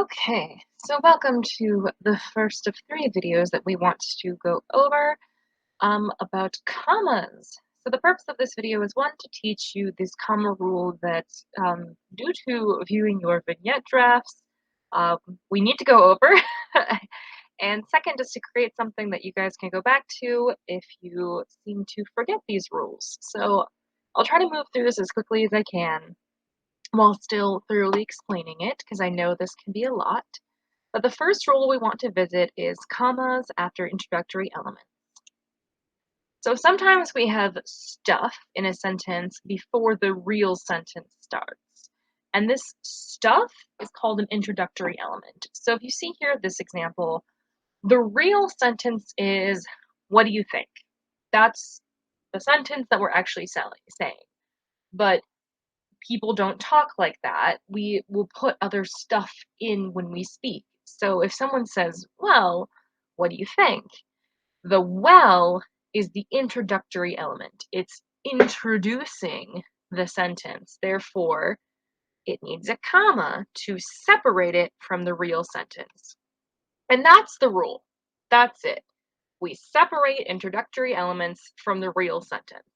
Okay, so welcome to the first of three videos that we want to go over about commas. So the purpose of this video is one, to teach you this comma rule that due to viewing your vignette drafts, um, we need to go over. And second is to create something that you guys can go back to if you seem to forget these rules. So I'll try to move through this as quickly as I can while still thoroughly explaining it, because I know this can be a lot. But the first rule we want to visit is commas after introductory elements. So sometimes we have stuff in a sentence before the real sentence starts. And this stuff is called an introductory element. So if you see here this example, the real sentence is, "What do you think?" That's the sentence that we're actually saying. But people don't talk like that. We will put other stuff in when we speak. So if someone says, "Well, what do you think?" The "well" is the introductory element. It's introducing the sentence. Therefore, it needs a comma to separate it from the real sentence. And that's the rule. That's it. We separate introductory elements from the real sentence.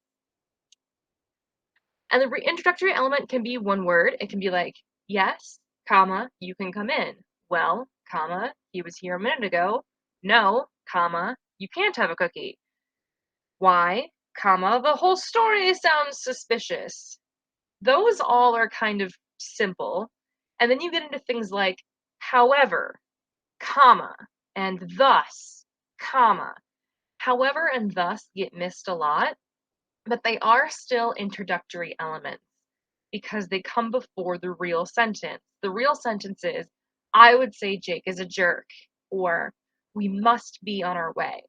And the introductory element can be one word. It can be like, "Yes, comma, you can come in." "Well, comma, he was here a minute ago." "No, comma, you can't have a cookie." "Why, comma, the whole story sounds suspicious." Those all are kind of simple. And then you get into things like "however," comma, and "thus," comma. However and thus get missed a lot, but they are still introductory elements because they come before the real sentence. The real sentence is, "I would say Jake is a jerk," or "we must be on our way."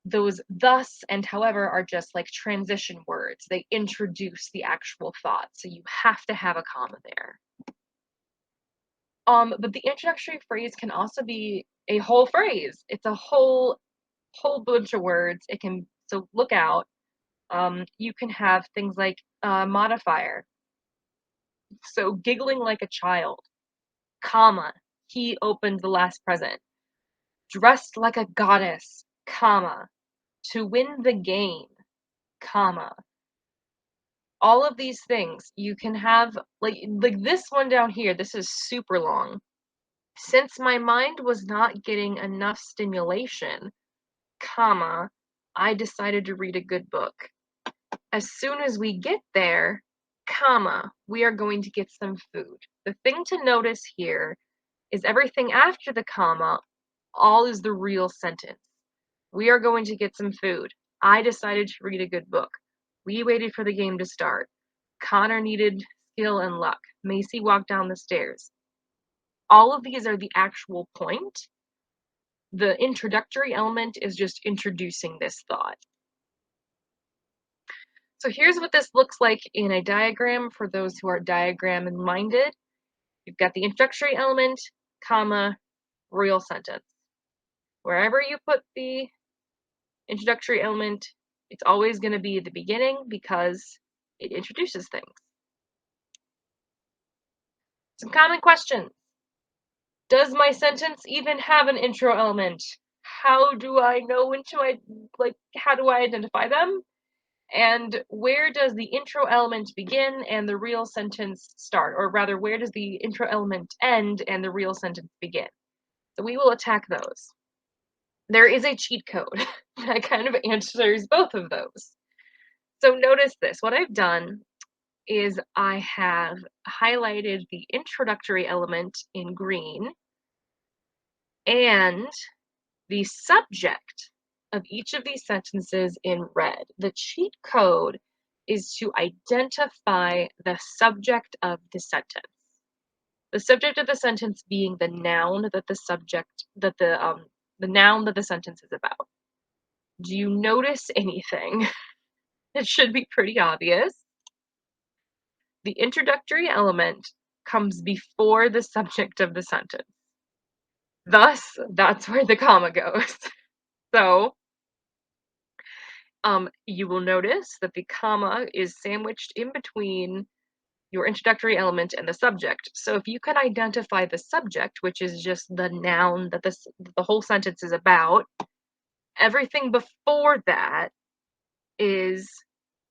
Those "thus" and "however" are just like transition words. They introduce the actual thought, so you have to have a comma there. But the introductory phrase can also be a whole phrase. It's a whole bunch of words. It can, so look out. You can have things like modifier. So giggling like a child, comma, he opened the last present. Dressed like a goddess, comma, to win the game, comma. All of these things you can have, like this one down here, this is super long. "Since my mind was not getting enough stimulation, comma, I decided to read a good book. As soon as we get there, comma, we are going to get some food." The thing to notice here is everything after the comma, all is the real sentence. We are going to get some food. I decided to read a good book. We waited for the game to start. Connor needed skill and luck. Macy walked down the stairs. All of these are the actual point. The introductory element is just introducing this thought. So here's what this looks like in a diagram for those who are diagram-minded. You've got the introductory element, comma, real sentence. Wherever you put the introductory element, it's always going to be the beginning because it introduces things. Some common questions. Does my sentence even have an intro element? How do I know how do I identify them? And where does the intro element begin and the real sentence start? Or rather, where does the intro element end and the real sentence begin? So we will attack those. There is a cheat code that kind of answers both of those. So notice this. What I've done is I have highlighted the introductory element in green and the subject of each of these sentences in red. The cheat code is to identify the subject of the sentence. The subject of the sentence being the noun that the noun that the sentence is about. Do you notice anything? It should be pretty obvious. The introductory element comes before the subject of the sentence. Thus, that's where the comma goes. So, you will notice that the comma is sandwiched in between your introductory element, and the subject. So if you can identify the subject, which is just the noun that the whole sentence is about, everything before that is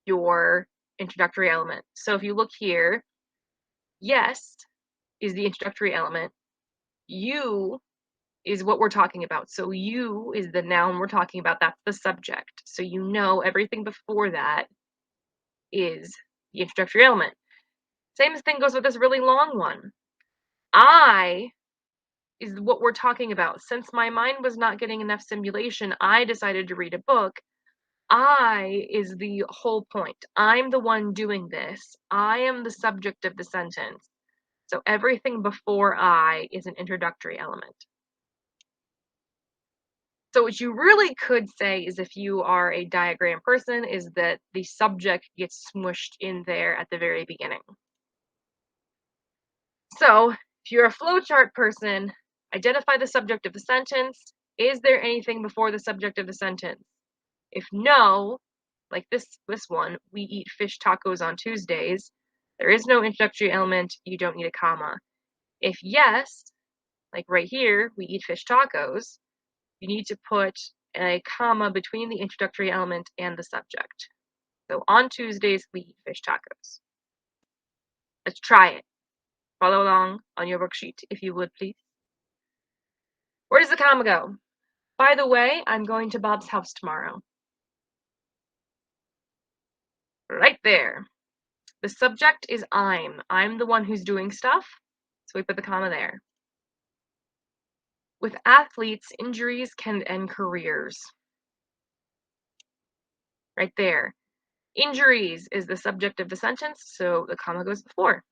your introductory element. So if you look here, yes is the introductory element. You is what we're talking about. So you is the noun we're talking about. That's the subject. So you know everything before that is the introductory element. Same thing goes with this really long one. I is what we're talking about. Since my mind was not getting enough stimulation, I decided to read a book. I is the whole point. I'm the one doing this. I am the subject of the sentence. So everything before I is an introductory element. So what you really could say is, if you are a diagram person, is that the subject gets smushed in there at the very beginning. So if you're a flowchart person, identify the subject of the sentence. Is there anything before the subject of the sentence? If no, like this one, we eat fish tacos on Tuesdays, there is no introductory element, you don't need a comma. If yes, like right here, we eat fish tacos, you need to put a comma between the introductory element and the subject. So on Tuesdays, we eat fish tacos. Let's try it. Follow along on your worksheet, if you would, please. Where does the comma go? By the way, I'm going to Bob's house tomorrow. Right there. The subject is I'm. I'm the one who's doing stuff, so we put the comma there. With athletes, injuries can end careers. Right there. Injuries is the subject of the sentence, so the comma goes before.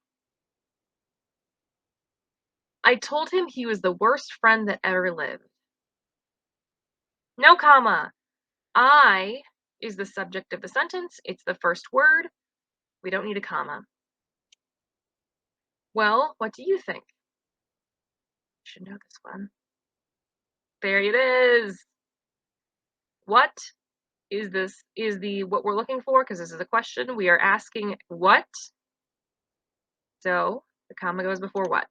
I told him he was the worst friend that ever lived. No comma. I is the subject of the sentence. It's the first word. We don't need a comma. Well, what do you think? You should know this one. There it is. What is this? Is the what we're looking for? Because this is a question. We are asking what. So the comma goes before what.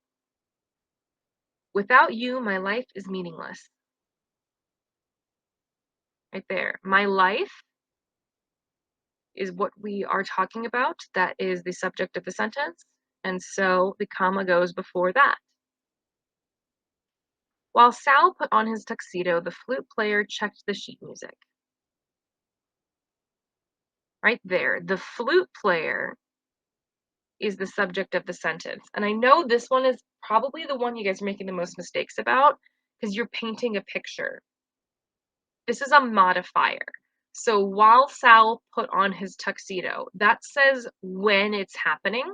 Without you, my life is meaningless. Right there. My life is what we are talking about. That is the subject of the sentence. And so the comma goes before that. While Sal put on his tuxedo, the flute player checked the sheet music. Right there. The flute player is the subject of the sentence. And I know this one is probably the one you guys are making the most mistakes about, because you're painting a picture. This is a modifier. So while Sal put on his tuxedo, that says when it's happening.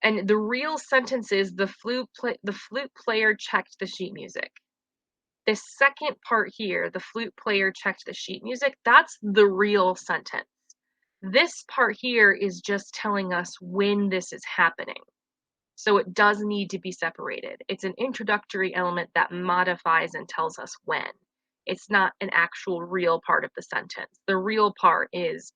And the real sentence is the flute player checked the sheet music. This second part here, the flute player checked the sheet music, that's the real sentence. This part here is just telling us when this is happening. So it does need to be separated. It's an introductory element that modifies and tells us when. It's not an actual real part of the sentence. The real part is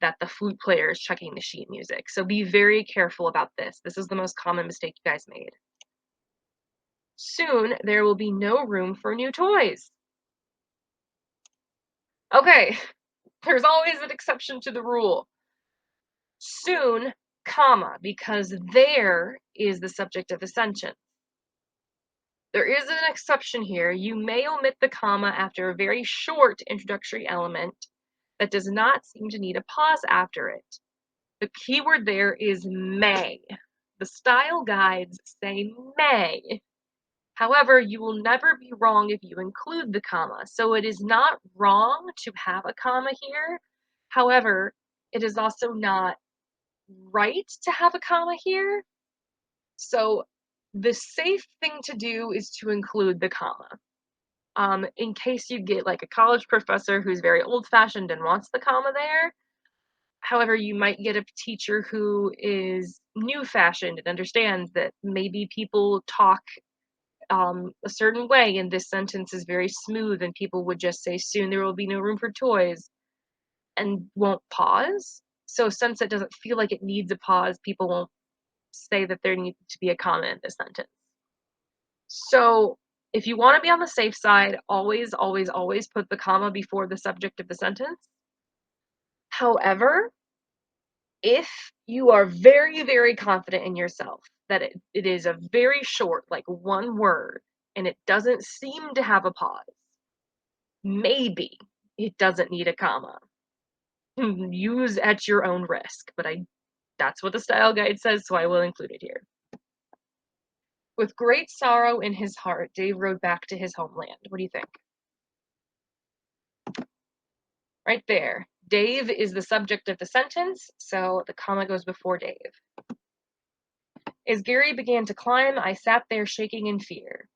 that the flute player is checking the sheet music. So be very careful about this. This is the most common mistake you guys made. Soon, there will be no room for new toys. Okay, there's always an exception to the rule. Soon, comma, because there is the subject of the sentence. There is an exception here. You may omit the comma after a very short introductory element that does not seem to need a pause after it. The keyword there is may. The style guides say may. However, you will never be wrong if you include the comma. So it is not wrong to have a comma here. However, it is also not right to have a comma here. So the safe thing to do is to include the comma. In case you get like a college professor who's very old-fashioned and wants the comma there. However, you might get a teacher who is new-fashioned and understands that maybe people talk a certain way, and this sentence is very smooth, and people would just say, soon there will be no room for toys, and won't pause. So since it doesn't feel like it needs a pause, people won't say that there needs to be a comma in the sentence. So if you want to be on the safe side, always, always, always put the comma before the subject of the sentence. However, if you are very, very confident in yourself that it is a very short, like one word, and it doesn't seem to have a pause, maybe it doesn't need a comma. Use at your own risk, but that's what the style guide says, so I will include it here. With great sorrow in his heart, Dave rode back to his homeland. What do you think? Right there. Dave is the subject of the sentence, so the comma goes before Dave. As Gary began to climb, I sat there shaking in fear.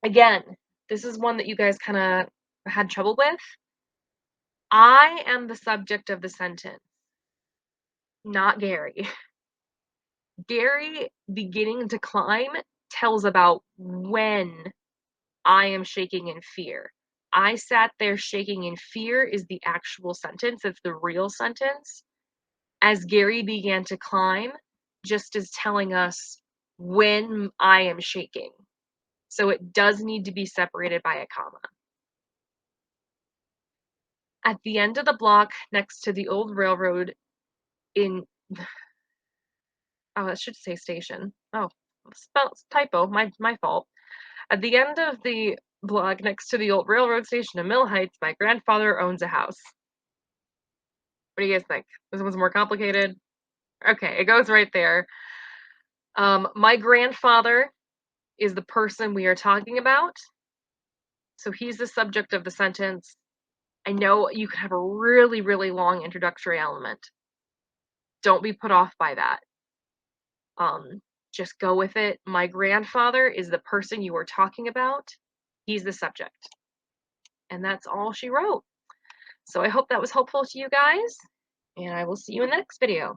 Again, this is one that you guys kind of had trouble with. I am the subject of the sentence, not Gary. Gary beginning to climb tells about when I am shaking in fear. I sat there shaking in fear is the actual sentence, it's the real sentence. As Gary began to climb, just is telling us when I am shaking. So it does need to be separated by a comma. At the end of the block next to the old railroad in, oh, it should say station. Oh, typo, my fault. At the end of the block next to the old railroad station in Mill Heights, my grandfather owns a house. What do you guys think? This one's more complicated. Okay, it goes right there. My grandfather is the person we are talking about. So he's the subject of the sentence. I know you could have a really, really long introductory element. Don't be put off by that. Just go with it. My grandfather is the person you are talking about. He's the subject. And that's all she wrote. So I hope that was helpful to you guys, and I will see you in the next video.